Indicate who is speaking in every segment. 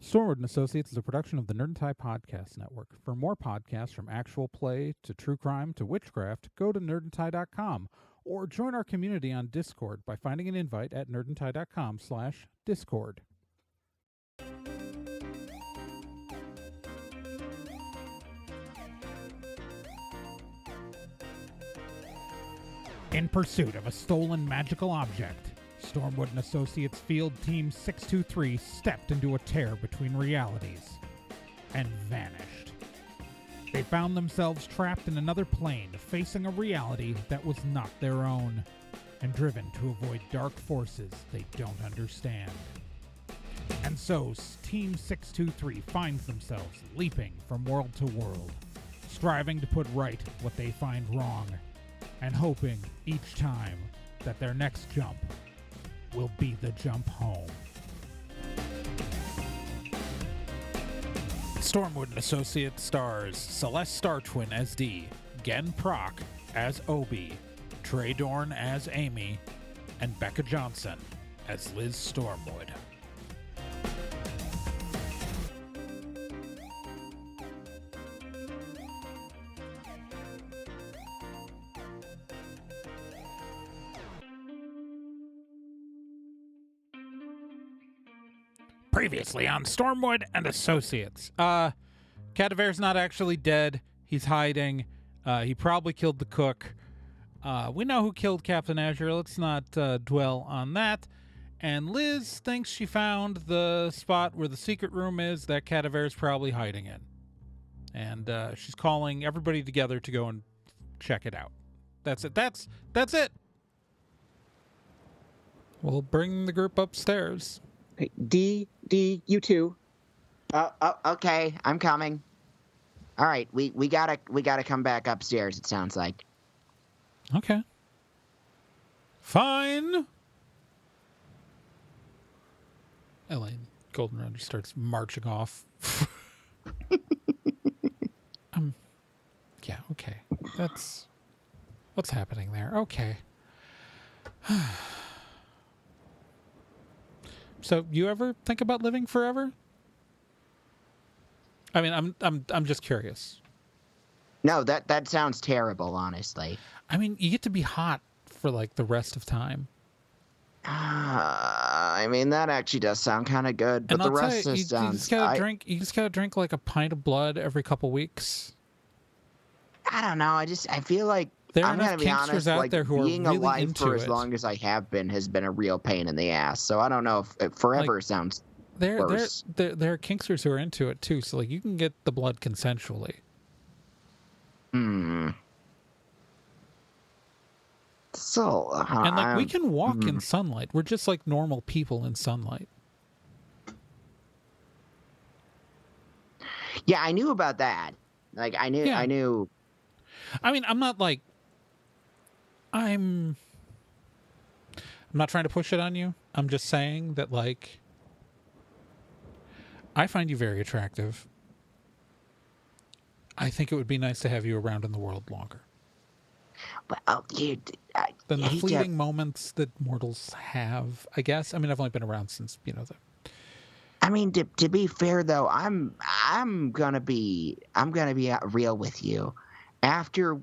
Speaker 1: Stormwood and Associates is a production of the Nerd and Tie Podcast Network. For more podcasts from actual play to true crime to witchcraft, go to nerdandtie.com or join our community on Discord by finding an invite at nerdandtie.com/discord. In pursuit of a stolen magical object, Stormwood and Associates Field Team 623 stepped into a tear between realities and vanished. They found themselves trapped in another plane, facing a reality that was not their own, and driven to avoid dark forces they don't understand. And so, Team 623 finds themselves leaping from world to world, striving to put right what they find wrong, and hoping each time that their next jump will be the jump home. Stormwood and Associates stars Celeste Star Twin as Dee, Gen Proc as Obi, Trey Dorn as Amy, and Becca Johnson as Liz Stormwood. Previously on Stormwood and Associates. Cadavér's not actually dead. He's hiding. He probably killed the cook. We know who killed Captain Azure. Let's not dwell on that. And Liz thinks she found the spot where the secret room is that Cadavér's probably hiding in. And she's calling everybody together to go and check it out. That's it. That's it. We'll bring the group upstairs.
Speaker 2: Hey, D, you too.
Speaker 3: Okay, I'm coming. All right, we gotta come back upstairs. It sounds like.
Speaker 1: Okay. Fine. Elaine Goldenrod starts marching off. Yeah, okay. That's what's happening there. Okay. So, you ever think about living forever? I mean, I'm just curious.
Speaker 3: No, that sounds terrible, honestly.
Speaker 1: I mean, you get to be hot for like the rest of time.
Speaker 3: I mean, that actually does sound kind of good, but
Speaker 1: And
Speaker 3: the
Speaker 1: I'll tell
Speaker 3: rest
Speaker 1: you,
Speaker 3: just
Speaker 1: you
Speaker 3: sounds.
Speaker 1: just gotta drink. You just gotta drink like a pint of blood every couple weeks.
Speaker 3: I don't know. I feel like
Speaker 1: There are
Speaker 3: I'm gonna
Speaker 1: enough
Speaker 3: be honest.
Speaker 1: kinksters out
Speaker 3: Like
Speaker 1: there who are
Speaker 3: being
Speaker 1: really
Speaker 3: alive
Speaker 1: into
Speaker 3: for as
Speaker 1: it.
Speaker 3: long as I have been has been a real pain in the ass. So I don't know if forever sounds worse.
Speaker 1: There are kinksters who are into it too. So like you can get the blood consensually.
Speaker 3: So
Speaker 1: And like we can walk in sunlight. We're just like normal people in sunlight.
Speaker 3: Yeah, I knew about that. Like I knew.
Speaker 1: I mean, I'm not like I'm not trying to push it on you. I'm just saying that like I find you very attractive. I think it would be nice to have you around in the world longer
Speaker 3: Well,
Speaker 1: than the fleeting moments that mortals have, I guess. I mean, I've only been around since, the
Speaker 3: I mean, to be fair though, I'm gonna be real with you. After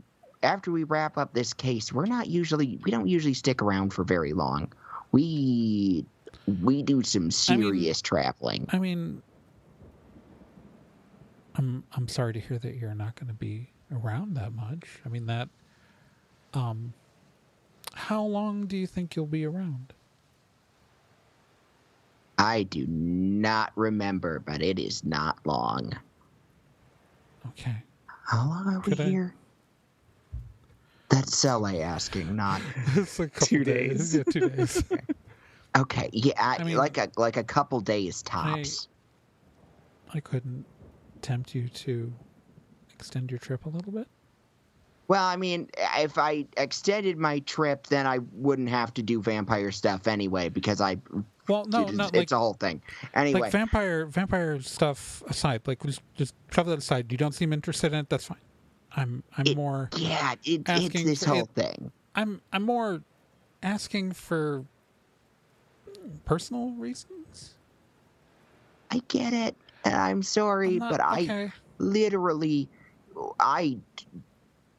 Speaker 3: we wrap up this case, we don't usually stick around for very long. We do some serious traveling.
Speaker 1: I mean, I'm sorry to hear that you're not going to be around that much. I mean that. How long do you think you'll be around?
Speaker 3: I do not remember, but it is not long.
Speaker 1: Okay.
Speaker 3: How long are we here? That's Sele asking, not
Speaker 1: It's a couple
Speaker 2: 2 days.
Speaker 1: Yeah, 2 days.
Speaker 3: Okay, yeah,
Speaker 1: I mean,
Speaker 3: like a couple days tops.
Speaker 1: I couldn't tempt you to extend your trip a little bit.
Speaker 3: Well, I mean, if I extended my trip, then I wouldn't have to do vampire stuff anyway, because it's a whole thing. Anyway,
Speaker 1: like vampire stuff aside, like just shove that aside. You don't seem interested in it. That's fine. It's
Speaker 3: this whole thing.
Speaker 1: I'm more asking for personal reasons.
Speaker 3: I get it. And I'm sorry, but
Speaker 1: okay.
Speaker 3: I literally,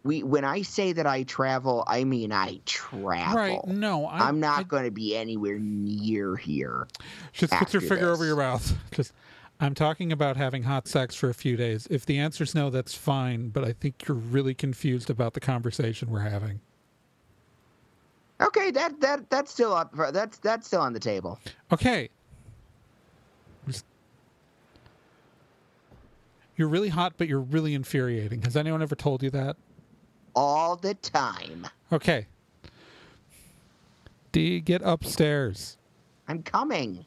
Speaker 3: when I say that I travel, I mean I travel.
Speaker 1: Right. No,
Speaker 3: I'm not going to be anywhere near here.
Speaker 1: Just put your
Speaker 3: after
Speaker 1: finger over
Speaker 3: this.
Speaker 1: your mouth. Just, I'm talking about having hot sex for a few days. If the answer's no, that's fine. But I think you're really confused about the conversation we're having.
Speaker 3: Okay, that's still up. That's still on the table.
Speaker 1: Okay. You're really hot, but you're really infuriating. Has anyone ever told you that?
Speaker 3: All the time.
Speaker 1: Okay. D, get upstairs.
Speaker 3: I'm coming.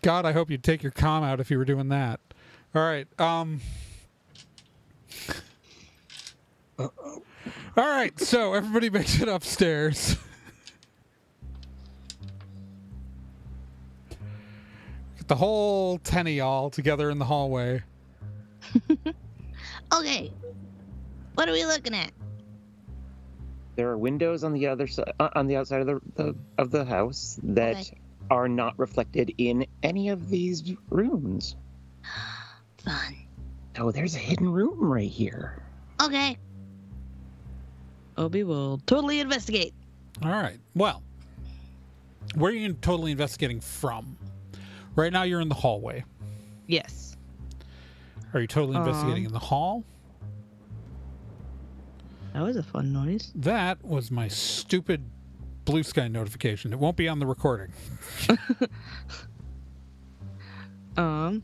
Speaker 1: God, I hope you'd take your comm out if you were doing that. All right. All right. So everybody makes it upstairs. Get the whole 10 of y'all together in the hallway.
Speaker 4: Okay. What are we looking at?
Speaker 2: There are windows on the other side, on the outside of the house that
Speaker 4: Okay.
Speaker 2: are not reflected in any of these rooms.
Speaker 4: Fun.
Speaker 2: Oh, there's a hidden room right here.
Speaker 4: Okay. Obi will totally investigate.
Speaker 1: All right. Well, where are you totally investigating from? Right now you're in the hallway.
Speaker 4: Yes.
Speaker 1: Are you totally investigating in the hall?
Speaker 4: That was a fun noise.
Speaker 1: That was my stupid blue sky notification. It won't be on the recording.
Speaker 5: I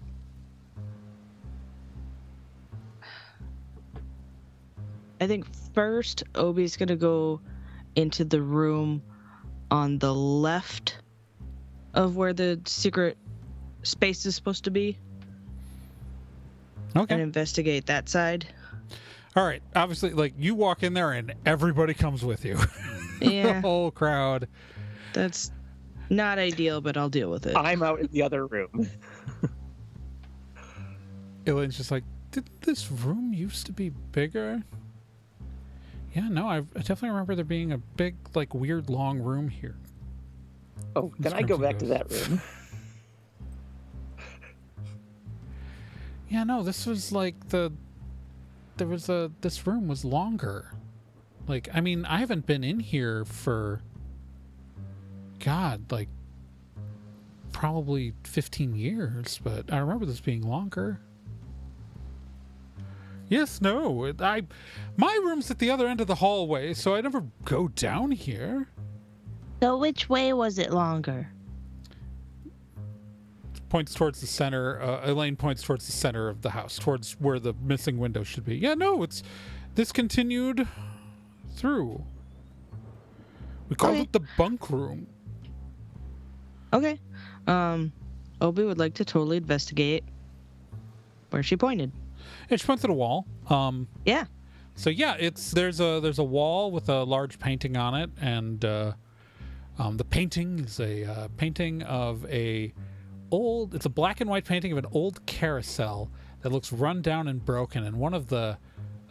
Speaker 5: think first Obi's gonna go into the room on the left of where the secret space is supposed to be and
Speaker 1: Okay.
Speaker 5: investigate that side.
Speaker 1: All right. Obviously, like, you walk in there and everybody comes with you. The
Speaker 5: Yeah,
Speaker 1: whole crowd.
Speaker 5: that's not ideal, but I'll deal with it.
Speaker 2: I'm out in the other room.
Speaker 1: Elaine's just like, did this room used to be bigger? Yeah, no, I definitely remember there being a big, like, weird long room here.
Speaker 2: Oh,
Speaker 1: Miss
Speaker 2: can I go
Speaker 1: Crimson
Speaker 2: back to
Speaker 1: goes,
Speaker 2: that room?
Speaker 1: Yeah, no, this was like this room was longer. Like, I mean, I haven't been in here for, God, like, probably 15 years, but I remember this being longer. Yes, no, my room's at the other end of the hallway, so I never go down here.
Speaker 4: So which way was it longer?
Speaker 1: Points towards the center. Elaine points towards the center of the house, towards where the missing window should be. Yeah, no, this continued through. We called
Speaker 4: Okay.
Speaker 1: it the bunk room.
Speaker 5: Okay. Obi would like to totally investigate where she pointed.
Speaker 1: It points at a wall.
Speaker 5: Yeah.
Speaker 1: So yeah, there's a wall with a large painting on it, and the painting is a painting of it's a black and white painting of an old carousel that looks run down and broken, and one of the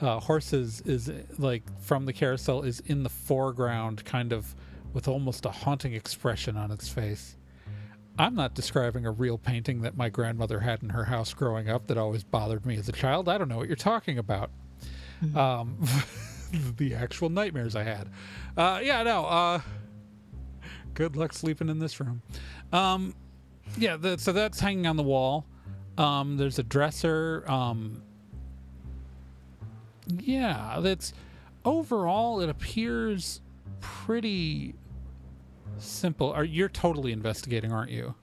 Speaker 1: horses is, like, from the carousel is in the foreground, kind of with almost a haunting expression on its face. I'm not describing a real painting that my grandmother had in her house growing up that always bothered me as a child. I don't know what you're talking about. The actual nightmares I had. Yeah, no. Good luck sleeping in this room. Yeah, so that's hanging on the wall. There's a dresser. Yeah, that's overall it appears pretty simple. You're totally investigating, aren't you?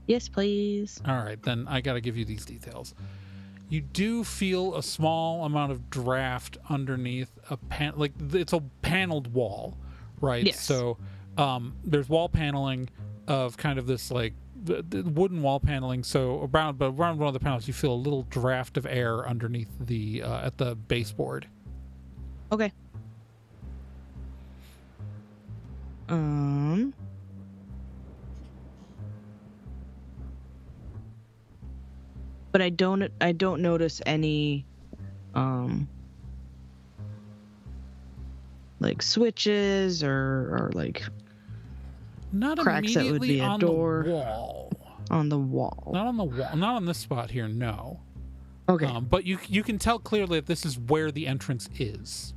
Speaker 5: Yes, please.
Speaker 1: All right, then I got to give you these details. You do feel a small amount of draft underneath like it's a paneled wall, right?
Speaker 5: Yes.
Speaker 1: So there's wall paneling of kind of this, like, the wooden wall paneling. So around one of the panels, you feel a little draft of air underneath the at the baseboard.
Speaker 5: Okay. But I don't notice any like switches or like
Speaker 1: Not
Speaker 5: cracks that would
Speaker 1: immediately
Speaker 5: be a
Speaker 1: on
Speaker 5: door.
Speaker 1: the wall.
Speaker 5: On the wall.
Speaker 1: Not on the wall. Not on this spot here. No.
Speaker 5: Okay.
Speaker 1: But you can tell clearly that this is where the entrance is.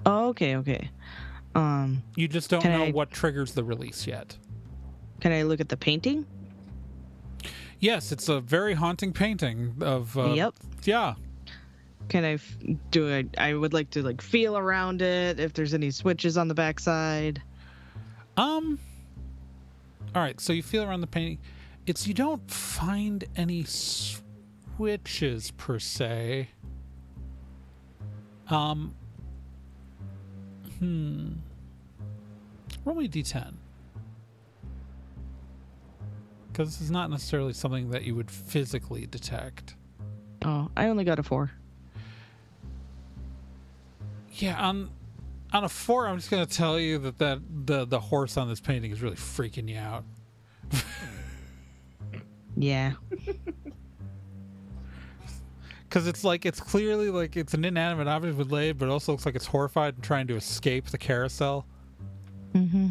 Speaker 5: Oh, okay. Okay.
Speaker 1: You just don't
Speaker 5: Can
Speaker 1: know
Speaker 5: I-
Speaker 1: what triggers the release yet.
Speaker 5: Can I look at the painting?
Speaker 1: Yes, it's a very haunting painting of.
Speaker 5: Yep.
Speaker 1: Yeah.
Speaker 5: Can I do it? I would like to like feel around it if there's any switches on the backside.
Speaker 1: All right. So you feel around the painting. You don't find any switches per se. Roll me a d10. Because this is not necessarily something that you would physically detect.
Speaker 5: Oh, I only got a 4.
Speaker 1: Yeah, on a 4, I'm just gonna tell you that the horse on this painting is really freaking you out.
Speaker 5: Yeah.
Speaker 1: Because it's clearly like it's an inanimate object with legs, but it also looks like it's horrified and trying to escape the carousel.
Speaker 5: Mm-hmm.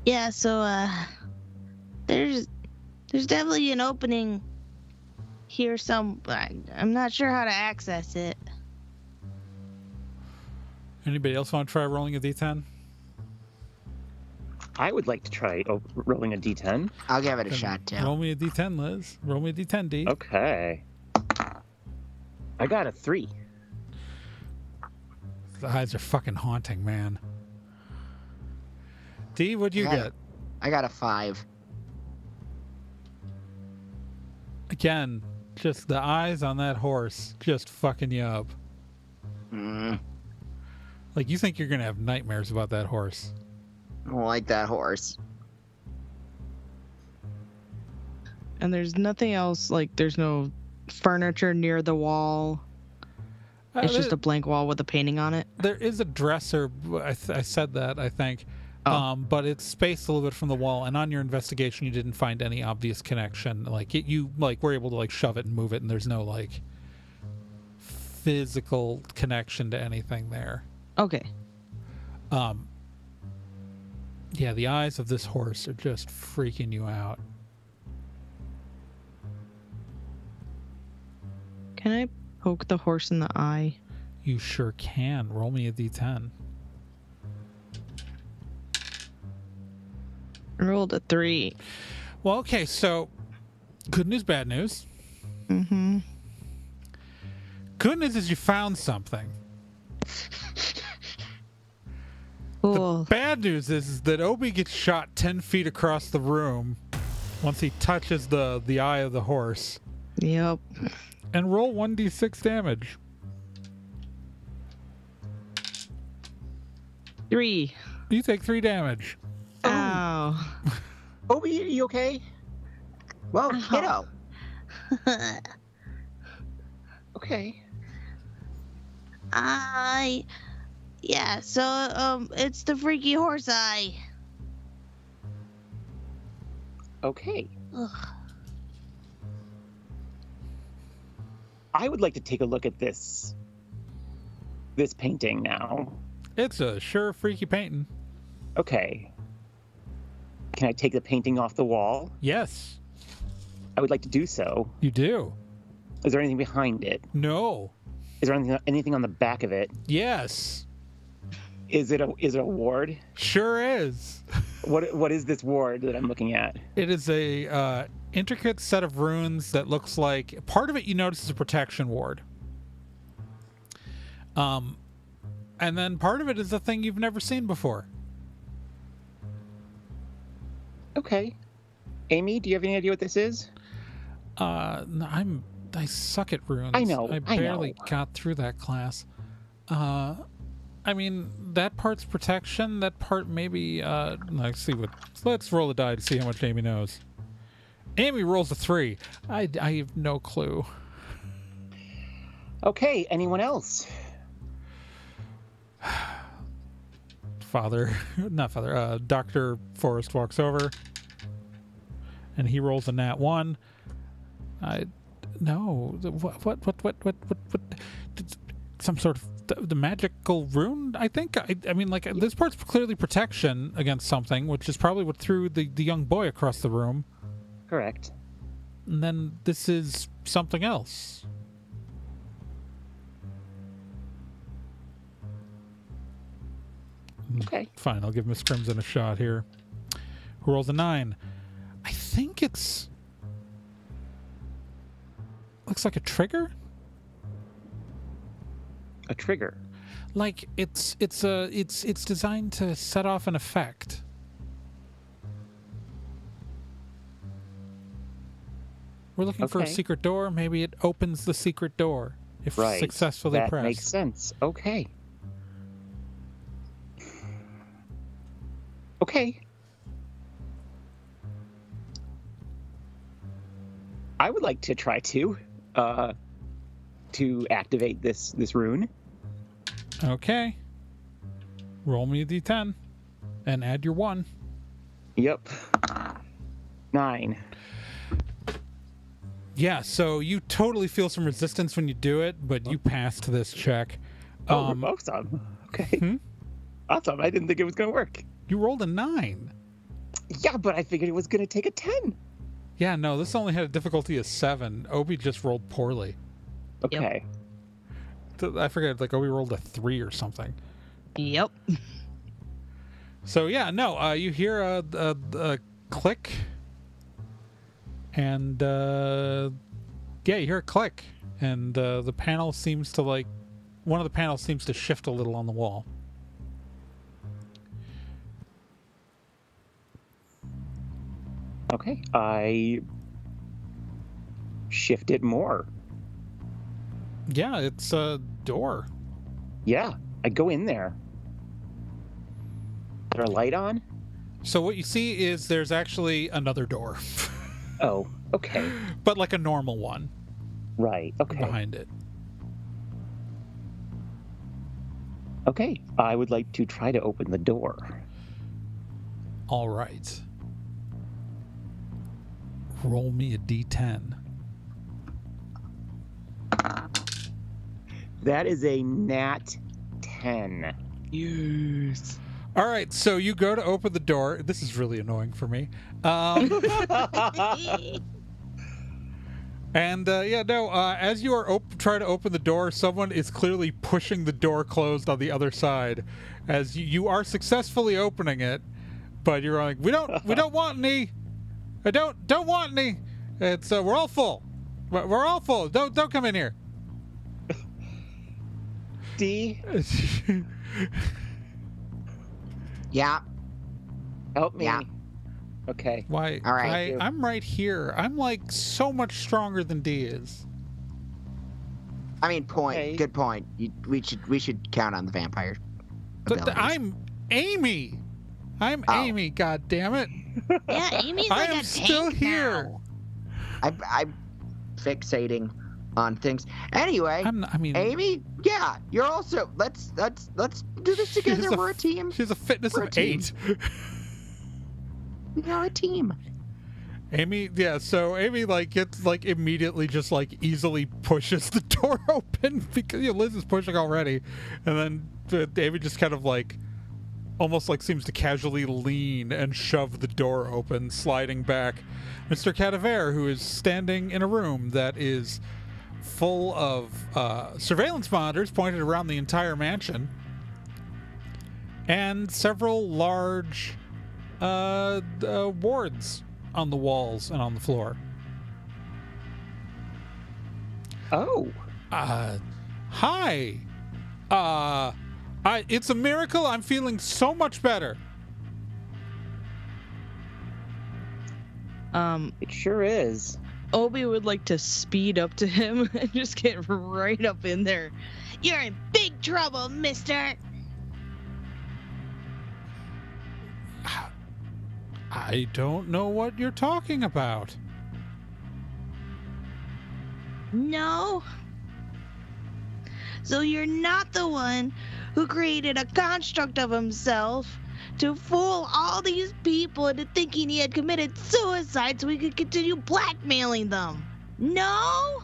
Speaker 4: Yeah, so there's definitely an opening here I'm not sure how to access it.
Speaker 1: Anybody else want to try rolling a d10?
Speaker 2: I would like to try rolling a d10.
Speaker 3: I'll give it a shot too.
Speaker 1: Roll me a d10, Liz. Roll me a d10, D.
Speaker 2: Okay. I got a 3.
Speaker 1: The eyes are fucking haunting, man. D, what'd you get?
Speaker 3: I got a 5.
Speaker 1: Again, just the eyes on that horse just fucking you up.
Speaker 3: Mm,
Speaker 1: Like, you think you're gonna have nightmares about that horse.
Speaker 3: I don't like that horse.
Speaker 5: And there's nothing else, like there's no furniture near the wall. It's just a blank wall with a painting on it.
Speaker 1: There is a dresser. I said that, I think.
Speaker 5: Oh.
Speaker 1: But it's spaced a little bit from the wall, and on your investigation, you didn't find any obvious connection. Like, you were able to, like, shove it and move it, and there's no, like, physical connection to anything there.
Speaker 5: Okay.
Speaker 1: Yeah, the eyes of this horse are just freaking you out.
Speaker 5: Can I poke the horse in the eye?
Speaker 1: You sure can. Roll me a d10.
Speaker 5: I rolled a 3.
Speaker 1: Well, okay, so good news, bad news.
Speaker 5: Mm-hmm.
Speaker 1: Good news is you found something.
Speaker 5: Cool.
Speaker 1: Bad news is that Obi gets shot 10 feet across the room once he touches the eye of the horse.
Speaker 5: Yep.
Speaker 1: And roll 1d6 damage.
Speaker 5: 3.
Speaker 1: You take 3 damage.
Speaker 5: Ow.
Speaker 3: Obi, are you okay? Well, kiddo. Okay.
Speaker 4: Yeah, so it's the freaky horse eye.
Speaker 2: Okay.
Speaker 4: Ugh.
Speaker 2: I would like to take a look at this painting now.
Speaker 1: It's a sure freaky painting.
Speaker 2: Okay. Can I take the painting off the wall?
Speaker 1: Yes,
Speaker 2: I would like to do so.
Speaker 1: you do.
Speaker 2: Is there anything behind it?
Speaker 1: No.
Speaker 2: Is there anything on the back of it?
Speaker 1: Yes.
Speaker 2: Is it a ward?
Speaker 1: Sure is.
Speaker 2: What is this ward that I'm looking at?
Speaker 1: It is a intricate set of runes that looks like part of it you notice is a protection ward. And then part of it is a thing you've never seen before.
Speaker 2: Okay. Amy, do you have any idea what this is?
Speaker 1: No, I suck at runes.
Speaker 2: I know,
Speaker 1: I
Speaker 2: I
Speaker 1: barely
Speaker 2: know.
Speaker 1: got through that class. I mean, that part's protection. That part maybe. Let's roll a die to see how much Amy knows. Amy rolls a 3. I have no clue.
Speaker 2: Okay. Anyone else?
Speaker 1: Dr. Forrest walks over, and he rolls a nat 1. No. What? Some sort of the magical rune, I think. I mean, like, this part's clearly protection against something, which is probably what threw the young boy across the room.
Speaker 2: Correct.
Speaker 1: And then this is something else.
Speaker 2: Okay.
Speaker 1: Fine, I'll give Miss Crimson a shot here. Who rolls a 9? I think it's... looks like a trigger?
Speaker 2: A trigger.
Speaker 1: Like it's designed to set off an effect. We're looking for a
Speaker 2: Okay.
Speaker 1: secret door. Maybe it opens the secret door if
Speaker 2: Right.
Speaker 1: successfully
Speaker 2: That
Speaker 1: pressed.
Speaker 2: makes sense. Okay. Okay. I would like to try to activate this rune.
Speaker 1: Okay. Roll me a d10 and add your 1.
Speaker 2: Yep. 9.
Speaker 1: Yeah, so you totally feel some resistance when you do it, but you passed this check.
Speaker 2: Awesome. Okay. Awesome. I didn't think it was going to work.
Speaker 1: You rolled a 9.
Speaker 2: Yeah, but I figured it was going to take a 10.
Speaker 1: Yeah, no, this only had a difficulty of 7. Obi just rolled poorly.
Speaker 2: Okay.
Speaker 1: I forget, like Obi rolled a 3 or something.
Speaker 5: Yep.
Speaker 1: So yeah, no, you hear a click, and yeah, you hear a click, and the panel seems to one of the panels seems to shift a little on the wall.
Speaker 2: Okay. I shift it more.
Speaker 1: Yeah, it's a door.
Speaker 2: Yeah. I go in there. Is there a light on?
Speaker 1: So what you see is there's actually another door,
Speaker 2: Oh, okay.
Speaker 1: but like a normal one
Speaker 2: Right. Okay.
Speaker 1: behind it.
Speaker 2: Okay. I would like to try to open the door.
Speaker 1: All right. Roll me a d10.
Speaker 2: That is a nat 10.
Speaker 5: Yes.
Speaker 1: All right, so you go to open the door. This is really annoying for me. And as you are trying to open the door, someone is clearly pushing the door closed on the other side. As you are successfully opening it, but you're like, we don't want any. I don't want any. It's we're all full. We're all full. Don't come in here.
Speaker 2: D,
Speaker 3: Yeah.
Speaker 2: help me.
Speaker 3: Yeah.
Speaker 2: Okay.
Speaker 1: Why?
Speaker 3: All right.
Speaker 1: I'm right here. I'm like so much stronger than D is.
Speaker 3: I mean, point.
Speaker 2: Okay.
Speaker 3: Good point. We should count on the vampire abilities.
Speaker 1: I'm Amy. I'm
Speaker 3: Oh.
Speaker 1: Amy. God damn it!
Speaker 4: Yeah, Amy's
Speaker 1: I
Speaker 4: like
Speaker 1: am
Speaker 4: a
Speaker 1: still
Speaker 4: tank
Speaker 1: here.
Speaker 4: now.
Speaker 3: I'm fixating on things. Anyway,
Speaker 1: I mean,
Speaker 3: Amy, yeah, you're also. Let's do this together.
Speaker 1: She's a-
Speaker 3: We're a team.
Speaker 1: she's a fitness
Speaker 3: We're a
Speaker 1: of
Speaker 3: team.
Speaker 1: 8.
Speaker 3: We are a team.
Speaker 1: Amy, yeah. So Amy gets immediately just easily pushes the door open because Liz is pushing already, and then Amy just kind of almost seems to casually lean and shove the door open, sliding back. Mr. Cadavér, who is standing in a room that is full of surveillance monitors pointed around the entire mansion, and several large wards on the walls and on the floor.
Speaker 2: Oh.
Speaker 1: Hi. It's a miracle. I'm feeling so much better.
Speaker 2: It sure is.
Speaker 5: Obi would like to speed up to him and just get right up in there.
Speaker 4: You're in big trouble, mister.
Speaker 1: I don't know what you're talking about.
Speaker 4: No. So you're not the one who created a construct of himself to fool all these people into thinking he had committed suicide so we could continue blackmailing them. No?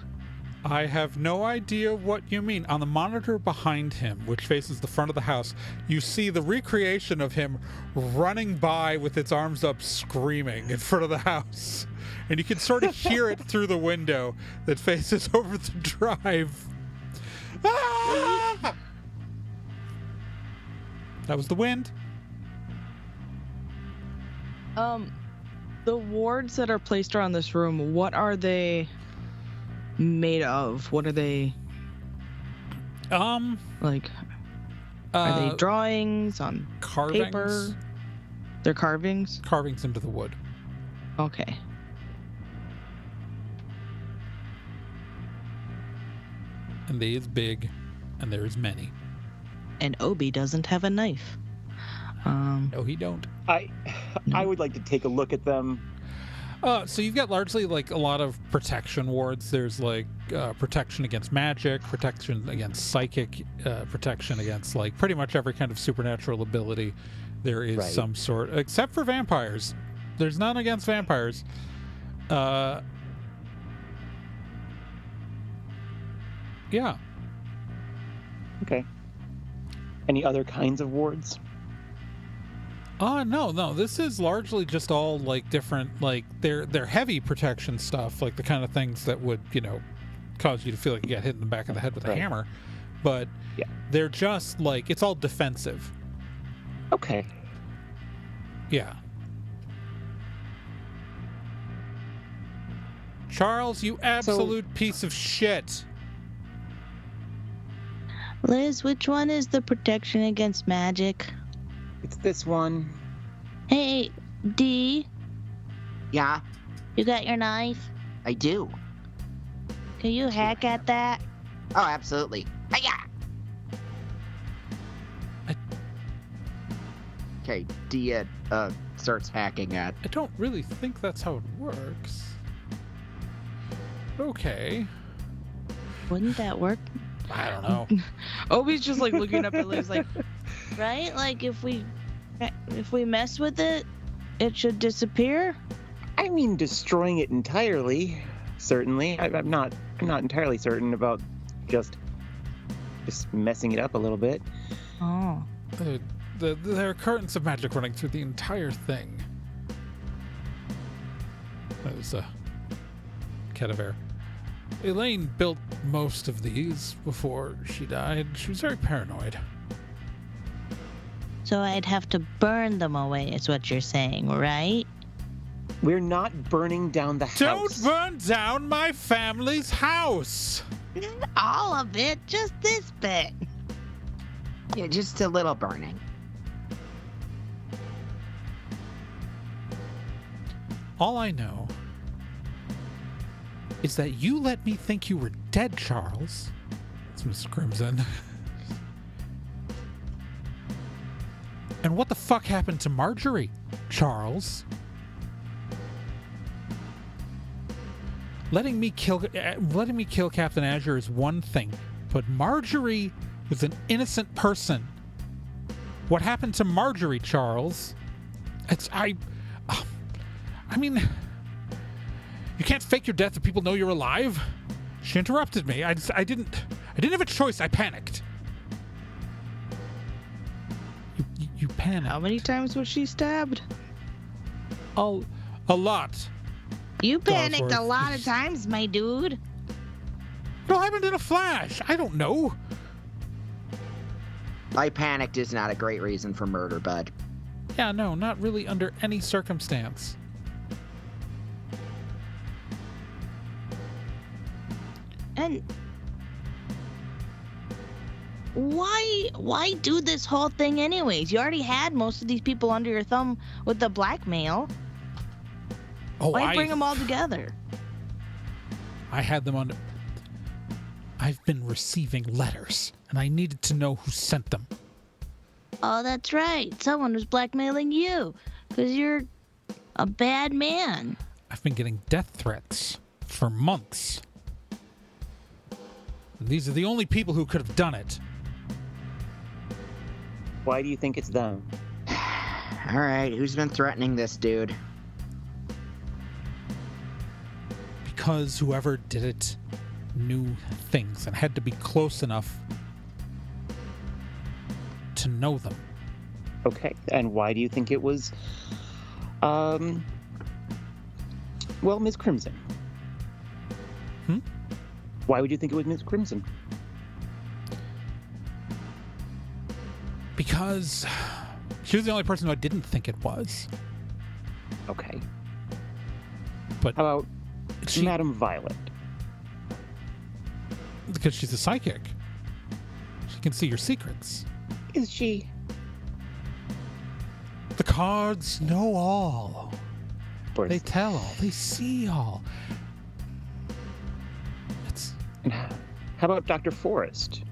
Speaker 1: I have no idea what you mean. On the monitor behind him, which faces the front of the house, you see the recreation of him running by with its arms up screaming in front of the house. And you can sort of hear it through the window that faces over the drive. Ah! That was the wind.
Speaker 5: The wards that are placed around this room, what are they made of? What are they? Like, are they drawings on
Speaker 1: Carvings.
Speaker 5: paper? They're carvings?
Speaker 1: Carvings into the wood.
Speaker 5: Okay.
Speaker 1: And they is big, and there is many.
Speaker 5: And Obi doesn't have a knife.
Speaker 1: No, he don't.
Speaker 2: I would like to take a look at them.
Speaker 1: So you've got largely like a lot of protection wards. There's like protection against magic, protection against psychic, protection against like pretty much every kind of supernatural ability. There is
Speaker 2: Right.
Speaker 1: some sort, except for vampires. There's none against vampires. Yeah.
Speaker 2: Okay. Any other kinds of wards?
Speaker 1: No. This is largely just all like different, like they're heavy protection stuff, like the kind of things that would, cause you to feel like you get hit in the back of the head with a
Speaker 2: Right.
Speaker 1: hammer. But
Speaker 2: Yeah.
Speaker 1: they're just like, it's all defensive.
Speaker 2: Okay.
Speaker 1: Yeah. Charles, you absolute piece of shit.
Speaker 4: Liz, which one is the protection against magic?
Speaker 2: It's this one.
Speaker 4: Hey, D,
Speaker 3: Yeah,
Speaker 4: you got your knife?
Speaker 3: I do.
Speaker 4: Can you hack at that?
Speaker 3: Oh, absolutely. Hiya! Okay, Dia starts hacking at.
Speaker 1: I don't really think that's how it works. Okay.
Speaker 4: Wouldn't that work?
Speaker 1: I don't know.
Speaker 5: Obi's just like looking up at Liz like,
Speaker 4: Right? Like if we mess with it, it should disappear?
Speaker 2: I mean, destroying it entirely. Certainly, I'm not entirely certain about just messing it up a little bit.
Speaker 4: Oh.
Speaker 1: There are currents of magic running through the entire thing. That was Cadavér. Elaine built most of these before she died. She was very paranoid.
Speaker 4: So I'd have to burn them away, is what you're saying, right?
Speaker 2: We're not burning down the
Speaker 1: Don't
Speaker 2: house.
Speaker 1: burn down my family's house!
Speaker 4: Not all of it, just this bit.
Speaker 3: Yeah, just a little burning.
Speaker 1: All I know is that you let me think you were dead, Charles. It's Miss Crimson. And what the fuck happened to Marjorie, Charles? Letting me kill Captain Azure is one thing, but Marjorie was an innocent person. What happened to Marjorie, Charles? I mean, you can't fake your death if people know you're alive. She interrupted me. I didn't have a choice. I panicked. You panicked.
Speaker 5: how many times was she stabbed?
Speaker 1: A lot.
Speaker 4: You panicked a
Speaker 1: Bosworth.
Speaker 4: lot of times, my dude.
Speaker 1: It all happened in a flash. I don't know.
Speaker 3: I panicked is not a great reason for murder, bud.
Speaker 1: Yeah, no, not really under any circumstance.
Speaker 4: And why do this whole thing anyways? You already had most of these people under your thumb with the blackmail.
Speaker 1: Oh,
Speaker 4: Why bring them all together?
Speaker 1: I had them on. I've been receiving letters, and I needed to know who sent them.
Speaker 4: Oh, that's right. Someone was blackmailing you because you're a bad man.
Speaker 1: I've been getting death threats for months. And these are the only people who could have done it.
Speaker 2: Why do you think it's them?
Speaker 3: All right, who's been threatening this dude?
Speaker 1: Because whoever did it knew things and had to be close enough to know them.
Speaker 2: Okay, and why do you think it was, Miss Crimson? Why would you think it was Miss Crimson?
Speaker 1: Because she was the only person who I didn't think it was.
Speaker 2: Okay.
Speaker 1: But
Speaker 2: how about
Speaker 1: she,
Speaker 2: Madame Violet?
Speaker 1: Because she's a psychic. She can see your secrets.
Speaker 2: Is she?
Speaker 1: The cards know all.
Speaker 2: Or
Speaker 1: They tell all. They see all.
Speaker 2: how about Dr. Forrest?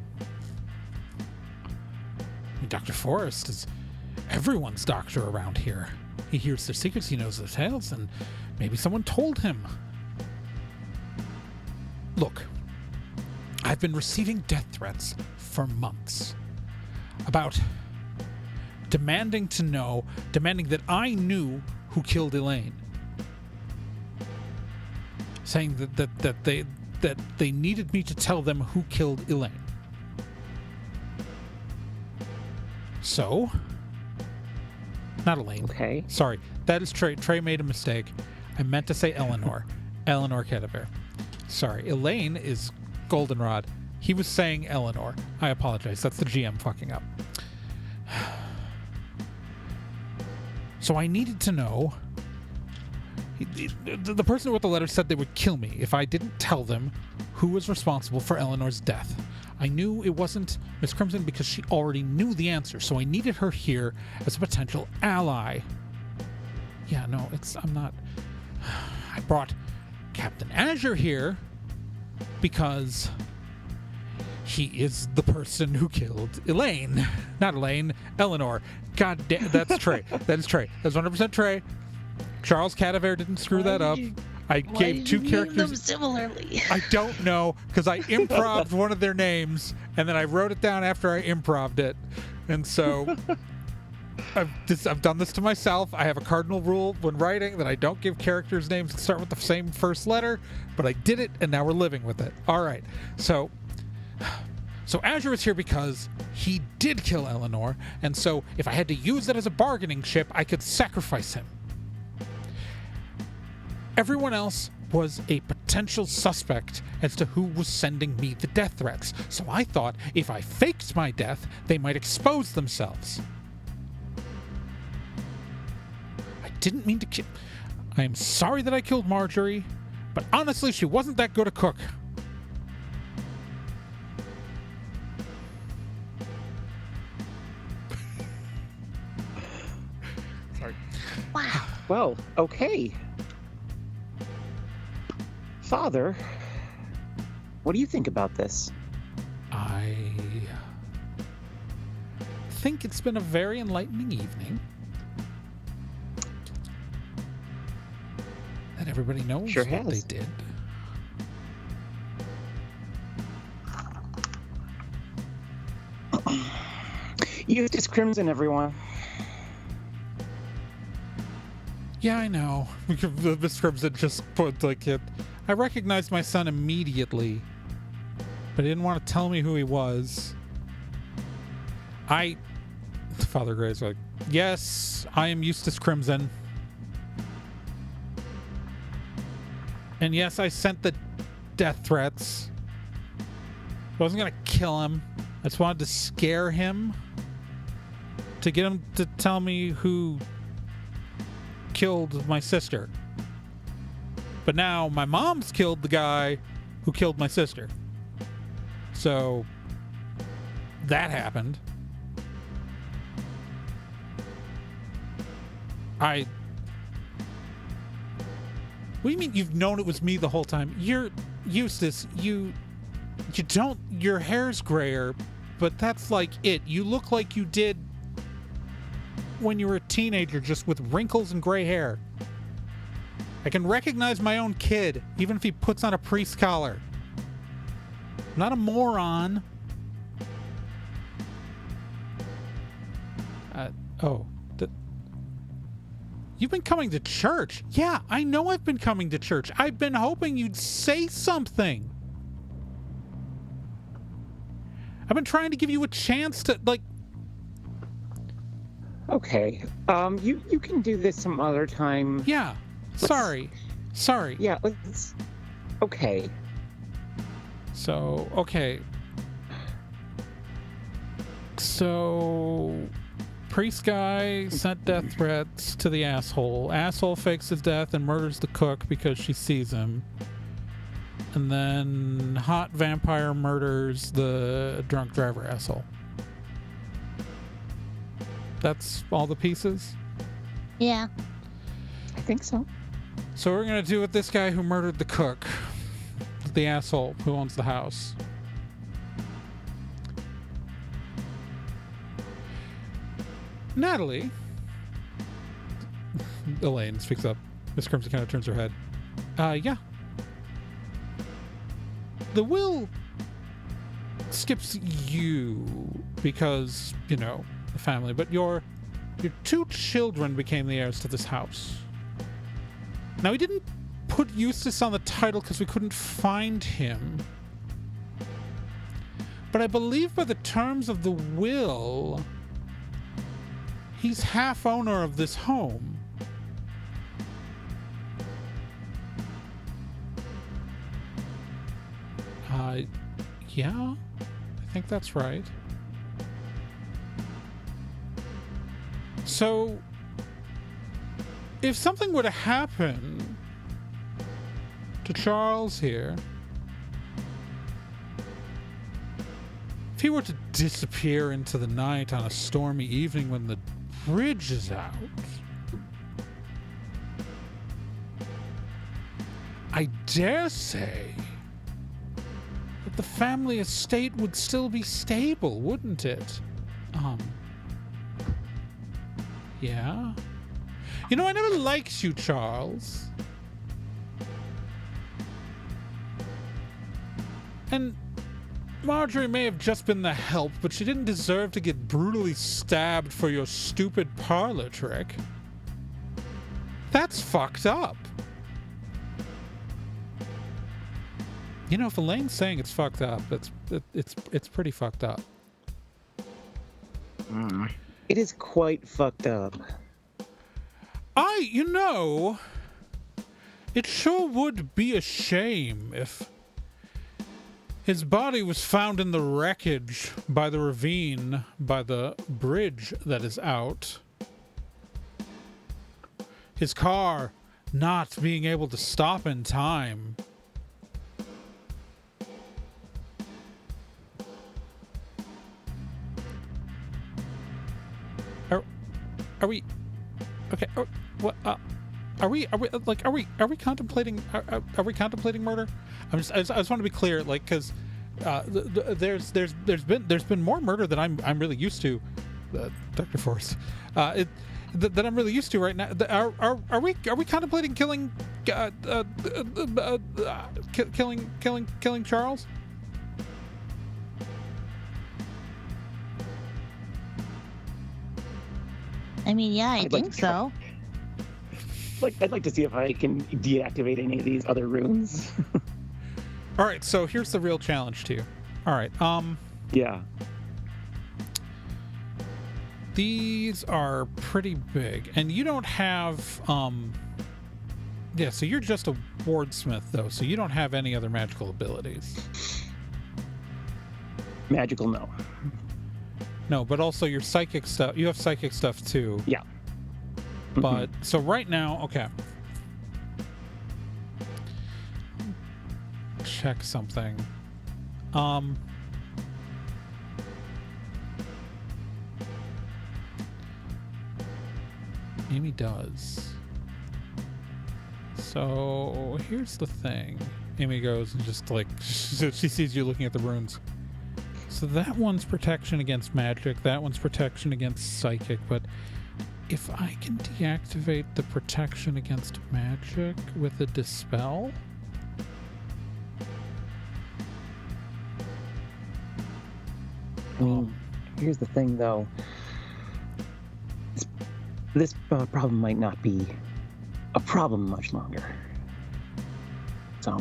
Speaker 1: Dr. Forrest is everyone's doctor around here. He hears their secrets, he knows their tales, and maybe someone told him. Look, I've been receiving death threats for months about demanding that I knew who killed Elaine. Saying that they needed me to tell them who killed Elaine. So, not Elaine.
Speaker 2: Okay.
Speaker 1: Sorry, that is Trey. Trey made a mistake. I meant to say Eleanor. Eleanor Cadavér. Sorry, Elaine is Goldenrod. He was saying Eleanor. I apologize. That's the GM fucking up. So I needed to know. The person who wrote the letter said they would kill me if I didn't tell them who was responsible for Eleanor's death. I knew it wasn't Miss Crimson because she already knew the answer, so I needed her here as a potential ally. Yeah, no, I'm not. I brought Captain Azure here because he is the person who killed Elaine. Not Elaine, Eleanor. God damn, that's Trey. That is Trey. That's 100% Trey. Charles Cadavér didn't screw that up. I gave two characters.
Speaker 4: Name them similarly?
Speaker 1: I don't know, because I improv'd one of their names, and then I wrote it down after I improv'd it. And so I've done this to myself. I have a cardinal rule when writing that I don't give characters names that start with the same first letter, but I did it, and now we're living with it. All right. So Azure is here because he did kill Eleanor, and so if I had to use it as a bargaining chip, I could sacrifice him. Everyone else was a potential suspect as to who was sending me the death threats, so I thought if I faked my death, they might expose themselves. I didn't mean to kill. I am sorry that I killed Marjorie, but honestly, she wasn't that good a cook. Sorry.
Speaker 4: Wow.
Speaker 2: Well, okay. Father, what do you think about this?
Speaker 1: I think it's been a very enlightening evening. That everybody knows
Speaker 2: Sure
Speaker 1: what
Speaker 2: has.
Speaker 1: they did.
Speaker 2: Eustace Crimson, everyone.
Speaker 1: Yeah, I know. Miss Crimson just put like it. I recognized my son immediately, but he didn't want to tell me who he was. Father Gray's like, yes, I am Eustace Crimson. And yes, I sent the death threats. I wasn't going to kill him. I just wanted to scare him. To get him to tell me who killed my sister. But now my mom's killed the guy who killed my sister. So that happened. What do you mean you've known it was me the whole time? You're Eustace, you don't, your hair's grayer, but that's like it. You look like you did when you were a teenager, just with wrinkles and gray hair. I can recognize my own kid, even if he puts on a priest collar. I'm not a moron. You've been coming to church. Yeah, I know I've been coming to church. I've been hoping you'd say something. I've been trying to give you a chance to, like...
Speaker 2: Okay. You can do this some other time.
Speaker 1: Yeah. Sorry.
Speaker 2: Yeah, let's... Okay.
Speaker 1: So, okay. So... Priest guy sent death threats to the asshole. Asshole fakes his death and murders the cook because she sees him. And then hot vampire murders the drunk driver asshole. That's all the pieces?
Speaker 4: Yeah.
Speaker 2: I think so.
Speaker 1: So we're gonna do with this guy who murdered the cook. The asshole who owns the house. Natalie. Elaine speaks up. Miss Crimson kind of turns her head. Yeah. The will skips you because, you know, the family, but your two children became the heirs to this house. Now, we didn't put Eustace on the title because we couldn't find him. But I believe by the terms of the will, he's half owner of this home. Yeah, I think that's right. So, if something were to happen to Charles here, if he were to disappear into the night on a stormy evening when the bridge is out, I dare say that the family estate would still be stable, wouldn't it? Yeah? You know, I never liked you, Charles. And Marjorie may have just been the help, but she didn't deserve to get brutally stabbed for your stupid parlor trick. That's fucked up. You know, if Elaine's saying it's fucked up, it's pretty fucked up.
Speaker 2: It is quite fucked up.
Speaker 1: You know, it sure would be a shame if his body was found in the wreckage by the ravine, by the bridge that is out. His car not being able to stop in time. Are we okay? What? Are we contemplating? Are we contemplating murder? I just want to be clear, like, because there's been more murder than I'm really used to, Dr. Forrest. That I'm really used to right now. Are we contemplating killing killing Charles?
Speaker 4: I mean, yeah, I think so.
Speaker 2: I'd like to see if I can deactivate any of these other runes.
Speaker 1: All right, so here's the real challenge to you. All right,
Speaker 2: yeah.
Speaker 1: These are pretty big, and you don't have yeah, so you're just a wordsmith though, so you don't have any other magical abilities.
Speaker 2: Magical, no.
Speaker 1: No, but also your psychic stuff. You have psychic stuff too.
Speaker 2: Yeah.
Speaker 1: But so right now, okay. Check something. Amy does. So here's the thing. Amy goes and just like she sees you looking at the runes. So that one's protection against magic, that one's protection against psychic, but if I can deactivate the protection against magic with a dispel?
Speaker 2: Here's the thing, though. This problem might not be a problem much longer. So.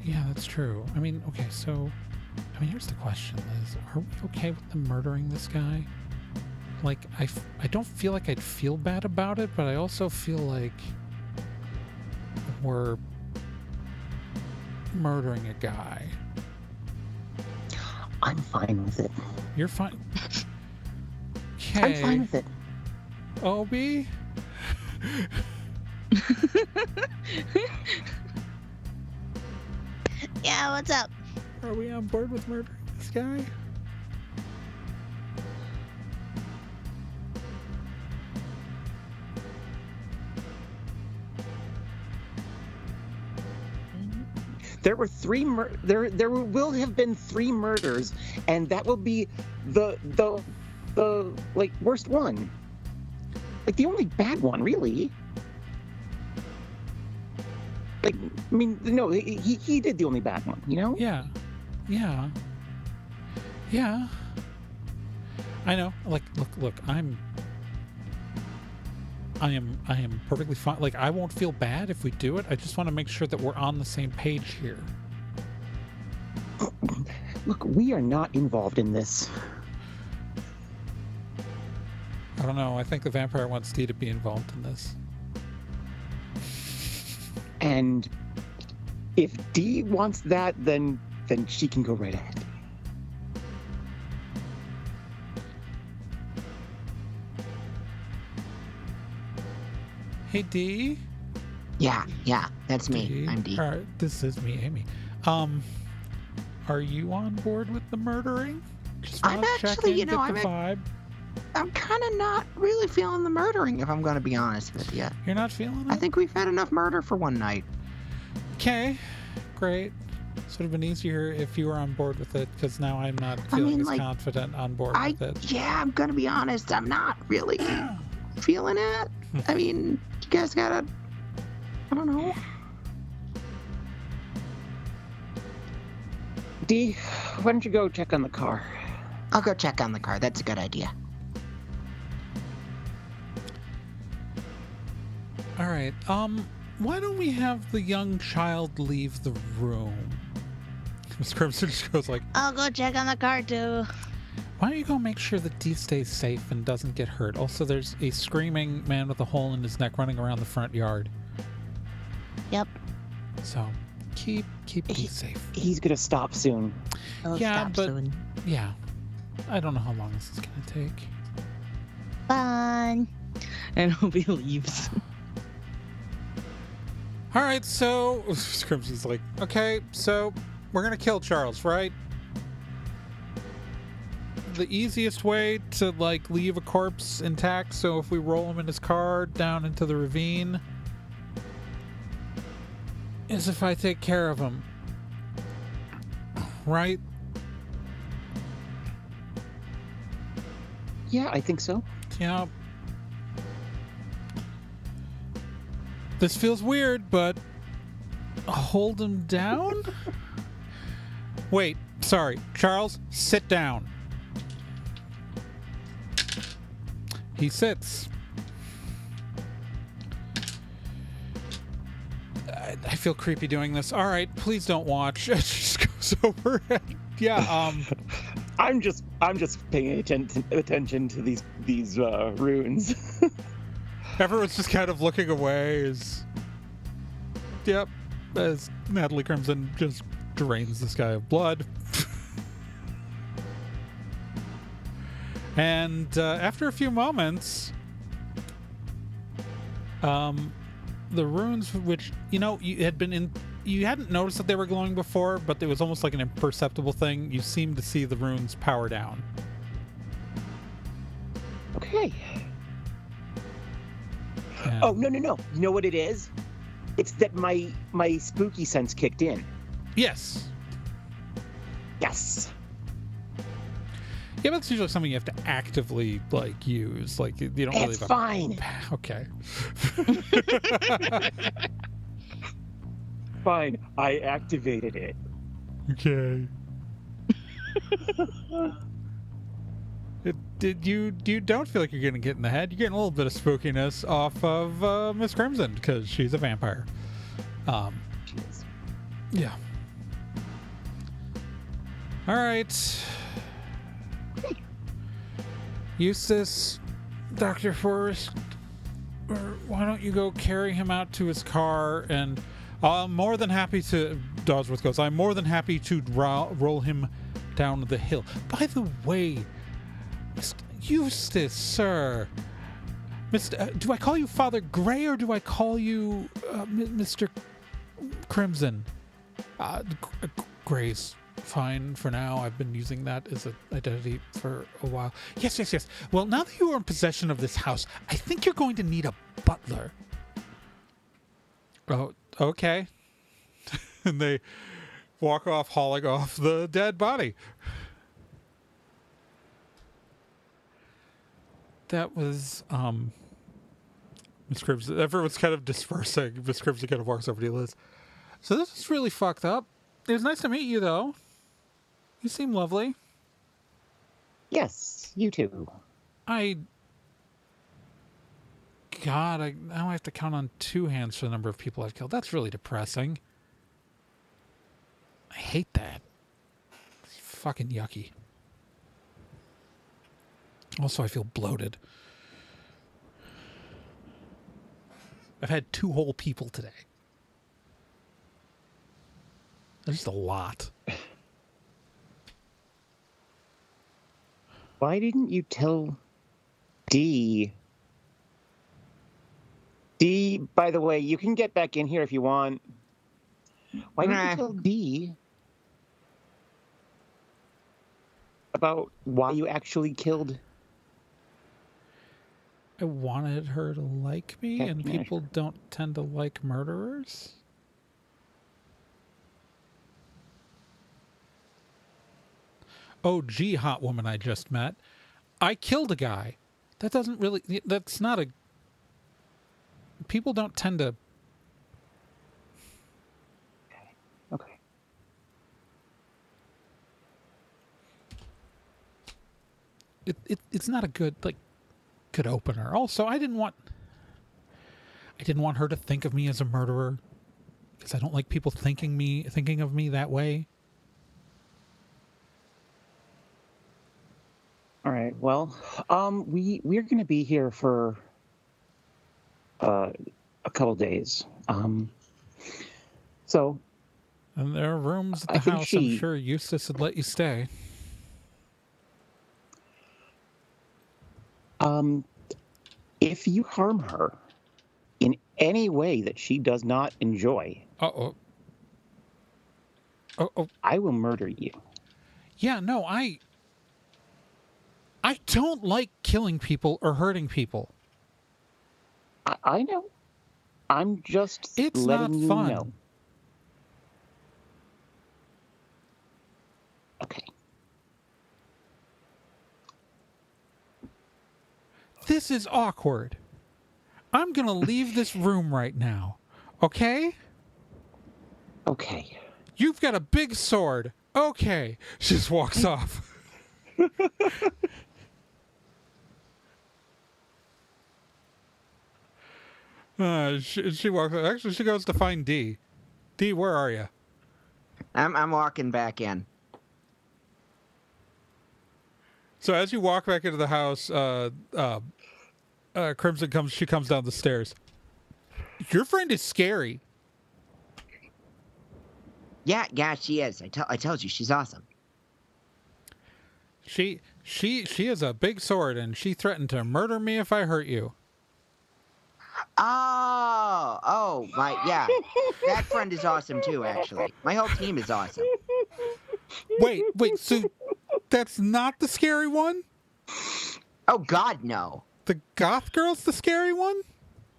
Speaker 1: Yeah, that's true. I mean, okay, so I mean, here's the question, Liz. Are we okay with them murdering this guy? Like, I don't feel like I'd feel bad about it, but I also feel like we're murdering a guy.
Speaker 2: I'm fine with it.
Speaker 1: You're fine. Okay.
Speaker 2: I'm fine with it.
Speaker 1: Obi?
Speaker 4: Yeah, what's up?
Speaker 1: Are we on board with murdering this guy?
Speaker 2: There were there will have been 3 murders, and that will be the like worst one. Like the only bad one, really. Like, I mean, no, he did the only bad one, you know?
Speaker 1: Yeah. I know. Like, look, I am perfectly fine. Like, I won't feel bad if we do it. I just want to make sure that we're on the same page here.
Speaker 2: Look, we are not involved in this.
Speaker 1: I don't know. I think the vampire wants Dee to be involved in this.
Speaker 2: And if Dee wants that, then she can go right ahead.
Speaker 1: Hey, Dee.
Speaker 3: Yeah, that's me.
Speaker 1: Dee.
Speaker 3: I'm D.
Speaker 1: All right, this is me, Amy. Are you on board with the murdering? Just
Speaker 3: I'm
Speaker 1: wanna check
Speaker 3: actually,
Speaker 1: in,
Speaker 3: you know,
Speaker 1: get the vibe.
Speaker 3: I'm kind of not really feeling the murdering, if I'm going to be honest with you.
Speaker 1: You're not feeling it?
Speaker 3: I think we've had enough murder for one night.
Speaker 1: Okay, great. This would have been easier if you were on board with it, because now I'm not feeling as confident on board with it.
Speaker 3: Yeah, I'm going to be honest. I'm not really feeling it. I mean, you guys gotta, I don't know.
Speaker 2: Dee, why don't you go check on the car?
Speaker 3: I'll go check on the car. That's a good idea.
Speaker 1: All right. Why don't we have the young child leave the room? Miss Crimson just goes like,
Speaker 4: I'll go check on the car too.
Speaker 1: why don't you go make sure that Dee stays safe and doesn't get hurt? Also, there's a screaming man with a hole in his neck running around the front yard.
Speaker 4: Yep.
Speaker 1: So keep Dee safe.
Speaker 2: He's gonna stop soon.
Speaker 4: I'll
Speaker 1: Yeah,
Speaker 4: stop
Speaker 1: but-
Speaker 4: soon.
Speaker 1: Yeah. I don't know how long this is gonna take.
Speaker 4: Fun.
Speaker 5: And Obi leaves.
Speaker 1: All right, so Crimson's like, okay, so we're gonna kill Charles, right? The easiest way to like leave a corpse intact, so if we roll him in his car down into the ravine, is if I take care of him, right?
Speaker 2: Yeah, I think so.
Speaker 1: Yeah. This feels weird, but hold him down? Wait, sorry. Charles, sit down. He sits. I feel creepy doing this. All right, please don't watch. It just goes over. Yeah,
Speaker 2: I'm just paying attention to these runes.
Speaker 1: everyone's just kind of looking away as Natalie Crimson just drains this guy of blood. And after a few moments, the runes, which you hadn't noticed that they were glowing before, but it was almost like an imperceptible thing. You seem to see the runes power down.
Speaker 2: Okay.
Speaker 1: And-
Speaker 2: Oh, no. You know what it is? It's that my spooky sense kicked in.
Speaker 1: Yes.
Speaker 2: Yes.
Speaker 1: Yeah, but it's usually something you have to actively use. Like you don't really.
Speaker 2: It's fine.
Speaker 1: Okay.
Speaker 2: Fine. I activated it.
Speaker 1: Okay. You don't feel like you're getting hit in the head. You're getting a little bit of spookiness off of Miss Crimson because she's a vampire. Yeah.
Speaker 6: All right. Eustace, Dr. Forrest, or why don't you go carry him out to his car, and I'm more than happy to, Dawsworth goes, I'm more than happy to roll him down the hill. By the way, Eustace, sir, do I call you Father Gray or do I call you Mr. Crimson? Gray's fine for now. I've been using that as an identity for a while. Yes. Well, now that you are in possession of this house, I think you're going to need a butler. Oh, okay. And they walk off, hauling off the dead body. That was, Miss Crimson. Everyone's kind of dispersing. Miss Crimson kind of walks over to Liz. So this is really fucked up. It was nice to meet you, though. You seem lovely.
Speaker 2: Yes, you too.
Speaker 6: God, now I have to count on 2 hands for the number of people I've killed. That's really depressing. I hate that. It's fucking yucky. Also, I feel bloated. I've had 2 whole people today. That's just a lot.
Speaker 2: Why didn't you tell Dee? Dee, by the way, you can get back in here if you want. Why didn't you tell Dee about why you actually killed?
Speaker 6: I wanted her to like me, and people don't tend to like murderers. Oh, gee, hot woman I just met. I killed a guy. That doesn't really... That's not a... People don't tend to...
Speaker 2: Okay.
Speaker 6: It's not a good, good opener. Also, I didn't want her to think of me as a murderer, because I don't like people thinking of me that way.
Speaker 2: All right. Well, we're going to be here for a couple days. So.
Speaker 6: And there are rooms at the house. I'm sure Eustace would let you stay.
Speaker 2: If you harm her in any way that she does not enjoy,
Speaker 6: Oh.
Speaker 2: I will murder you.
Speaker 6: Yeah, no, I don't like killing people or hurting people.
Speaker 2: I know. I'm just letting you know. Okay.
Speaker 6: This is awkward. I'm going to leave this room right now. Okay?
Speaker 2: Okay.
Speaker 6: You've got a big sword. Okay. She just walks off. She walks. Actually, she goes to find Dee. Dee, where are you?
Speaker 3: I'm walking back in.
Speaker 6: So as you walk back into the house, Crimson comes. She comes down the stairs. Your friend is scary.
Speaker 3: Yeah, she is. I told you, she's awesome.
Speaker 6: She has a big sword, and she threatened to murder me if I hurt you.
Speaker 3: Yeah. That friend is awesome too, actually. My whole team is awesome.
Speaker 6: Wait, so that's not the scary one?
Speaker 3: Oh, God, no.
Speaker 6: The goth girl's the scary one?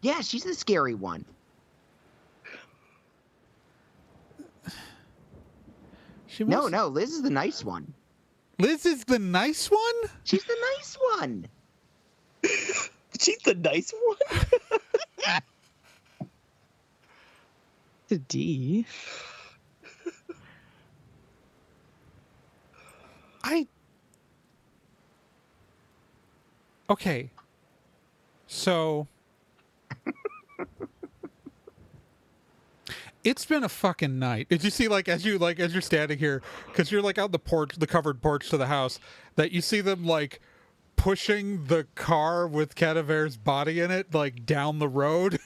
Speaker 3: Yeah, she's the scary one. No, Liz is the nice one.
Speaker 6: Liz is the nice one?
Speaker 3: She's the nice one.
Speaker 2: She's the nice one?
Speaker 5: The D.
Speaker 6: Okay. So It's been a fucking night. Did you see, as you're standing here, because you're out the porch, the covered porch to the house, that you see them pushing the car with Cadavér's body in it down the road,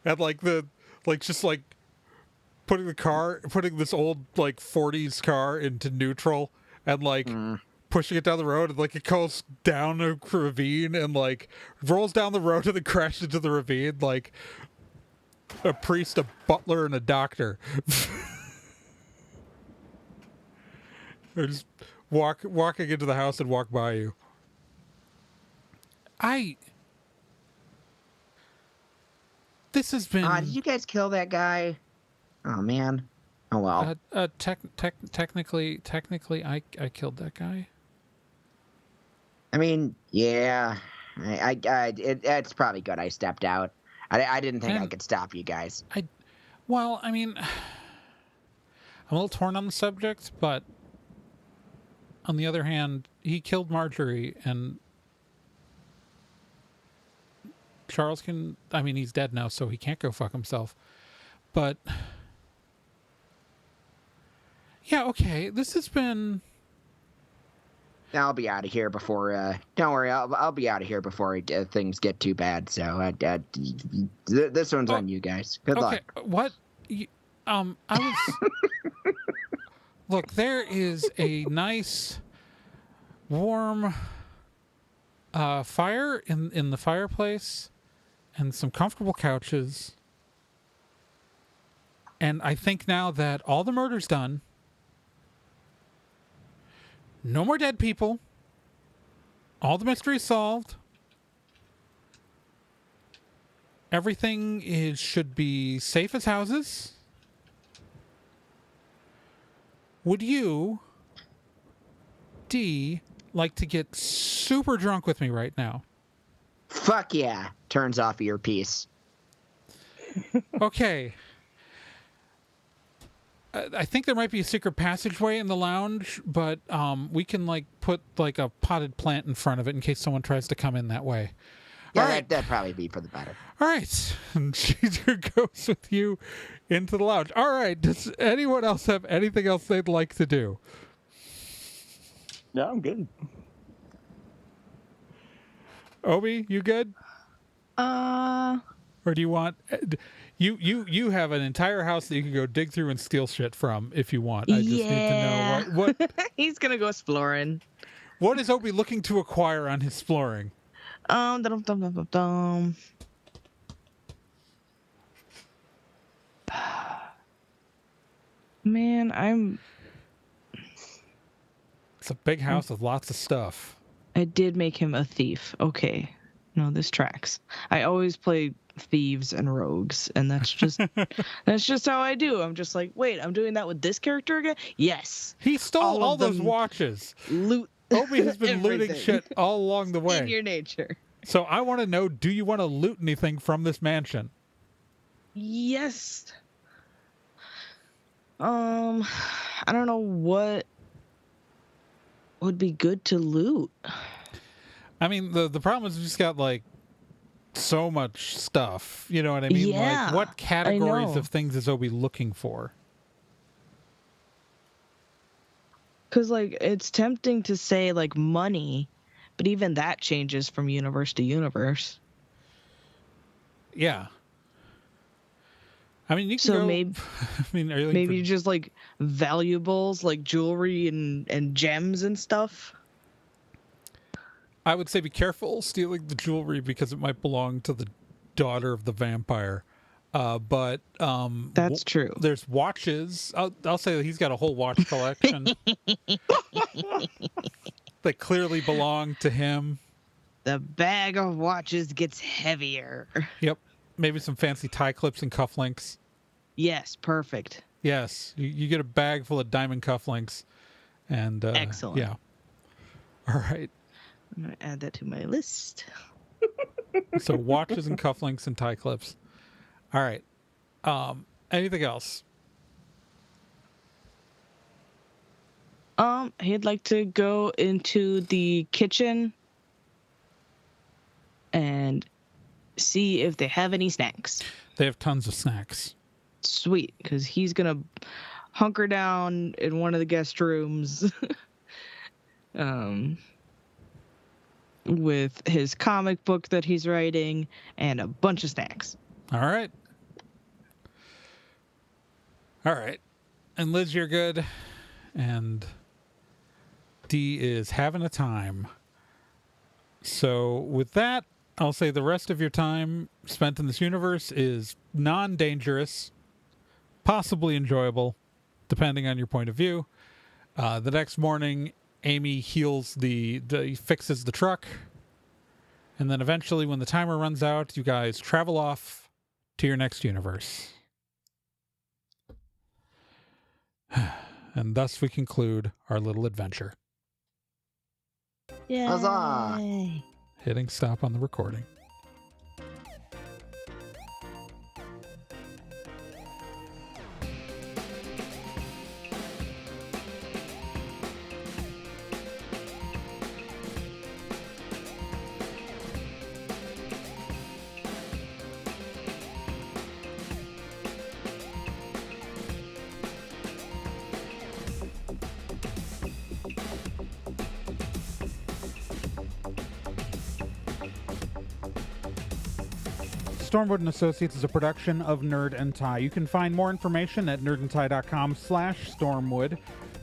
Speaker 6: and putting this old 40s car into neutral and pushing it down the road, and it goes down a ravine and rolls down the road and then crashes into the ravine a priest, a butler, and a doctor. They're just walking into the house and walk by you. This has been.
Speaker 3: Did you guys kill that guy? Oh man. Oh well.
Speaker 6: Technically, I killed that guy.
Speaker 3: I mean, yeah. It's probably good I stepped out. I didn't think I could stop you guys.
Speaker 6: Well, I mean, I'm a little torn on the subject, but on the other hand, he killed Marjorie, and Charles he's dead now, so he can't go fuck himself. But yeah, okay, this has been.
Speaker 3: I'll be out of here before. Don't worry, I'll be out of here before things get too bad. So this one's on you guys. Good luck.
Speaker 6: What? I was. Look, there is a nice, warm fire in the fireplace, and some comfortable couches. And I think now that all the murder's done. No more dead people. All the mysteries solved. Everything should be safe as houses. Would you, D, like to get super drunk with me right now?
Speaker 3: Fuck yeah. Turns off earpiece.
Speaker 6: Okay. I think there might be a secret passageway in the lounge, but we can put a potted plant in front of it in case someone tries to come in that way.
Speaker 3: Yeah,
Speaker 6: All right.
Speaker 3: that'd probably be for the better.
Speaker 6: All right. And Caesar goes with you into the lounge. All right. Does anyone else have anything else they'd like to do?
Speaker 2: No, I'm good.
Speaker 6: Obi, you good? Or do you want... You have an entire house that you can go dig through and steal shit from if you want. I just need to know what
Speaker 5: He's gonna go exploring.
Speaker 6: What is Obi looking to acquire on his exploring?
Speaker 5: Man,
Speaker 6: It's a big house with lots of stuff.
Speaker 5: I did make him a thief. Okay. No, this tracks. I always play thieves and rogues, and that's just how I do. I'm just wait, I'm doing that with this character again? Yes.
Speaker 6: He stole all those watches.
Speaker 5: Loot.
Speaker 6: Obi has been looting shit all along the way.
Speaker 5: In your nature.
Speaker 6: So I want to know, do you want to loot anything from this mansion?
Speaker 5: Yes. I don't know what would be good to loot.
Speaker 6: I mean, the problem is we just got so much stuff. You know what I mean?
Speaker 5: Yeah,
Speaker 6: what categories of things is Obi looking for?
Speaker 5: Because it's tempting to say money, but even that changes from universe to universe.
Speaker 6: Yeah. I mean, you can go...
Speaker 5: maybe,
Speaker 6: I mean, are you
Speaker 5: maybe just valuables, jewelry and gems and stuff.
Speaker 6: I would say be careful stealing the jewelry because it might belong to the daughter of the vampire. But
Speaker 5: that's true.
Speaker 6: There's watches. I'll say that he's got a whole watch collection that clearly belong to him.
Speaker 5: The bag of watches gets heavier.
Speaker 6: Yep. Maybe some fancy tie clips and cufflinks.
Speaker 5: Yes, perfect.
Speaker 6: Yes, you get a bag full of diamond cufflinks, and
Speaker 5: excellent.
Speaker 6: Yeah. All right.
Speaker 5: I'm gonna add that to my list.
Speaker 6: So watches and cufflinks and tie clips. All right. Anything else?
Speaker 5: He'd like to go into the kitchen and see if they have any snacks.
Speaker 6: They have tons of snacks.
Speaker 5: Sweet, because he's gonna hunker down in one of the guest rooms with his comic book that he's writing and a bunch of snacks.
Speaker 6: All right. And Liz, you're good. And D is having a time. So with that, I'll say the rest of your time spent in this universe is non-dangerous, possibly enjoyable, depending on your point of view. The next morning, Amy fixes the truck. And then eventually, when the timer runs out, you guys travel off to your next universe. And thus we conclude our little adventure.
Speaker 4: Yay.
Speaker 3: Huzzah.
Speaker 6: Hitting stop on the recording. Stormwood & Associates is a production of Nerd and Tie. You can find more information at nerdandtie.com/Stormwood.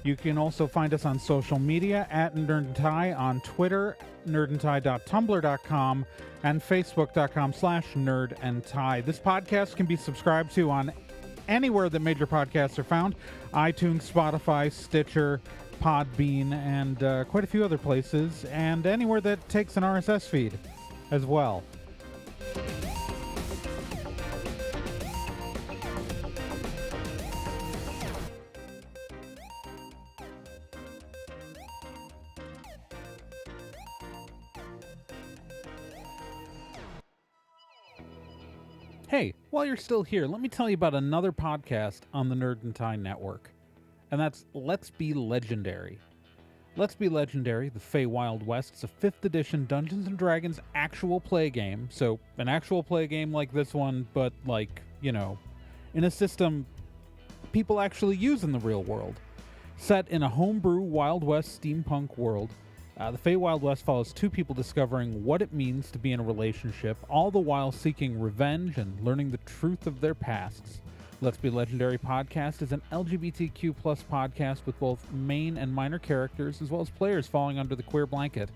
Speaker 6: You can also find us on social media at Nerd and Tie on Twitter, nerdandtie.tumblr.com, and facebook.com/nerdandtie. This podcast can be subscribed to on anywhere that major podcasts are found: iTunes, Spotify, Stitcher, Podbean, and quite a few other places, and anywhere that takes an RSS feed as well. Hey, while you're still here, let me tell you about another podcast on the Nerd and Tie Network, and that's Let's Be Legendary. Let's Be Legendary, the Fey Wild West, is a 5th edition Dungeons & Dragons actual play game. So, an actual play game like this one, but in a system people actually use in the real world. Set in a homebrew Wild West steampunk world, the Fey Wild West follows two people discovering what it means to be in a relationship, all the while seeking revenge and learning the truth of their pasts. Let's Be Legendary podcast is an LGBTQ+ podcast with both main and minor characters, as well as players falling under the queer blanket.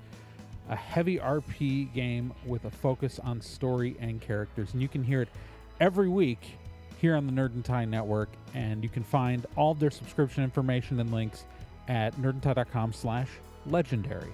Speaker 6: A heavy RP game with a focus on story and characters. And you can hear it every week here on the Nerd and Tie Network, and you can find all of their subscription information and links at nerdandtie.com/legendary.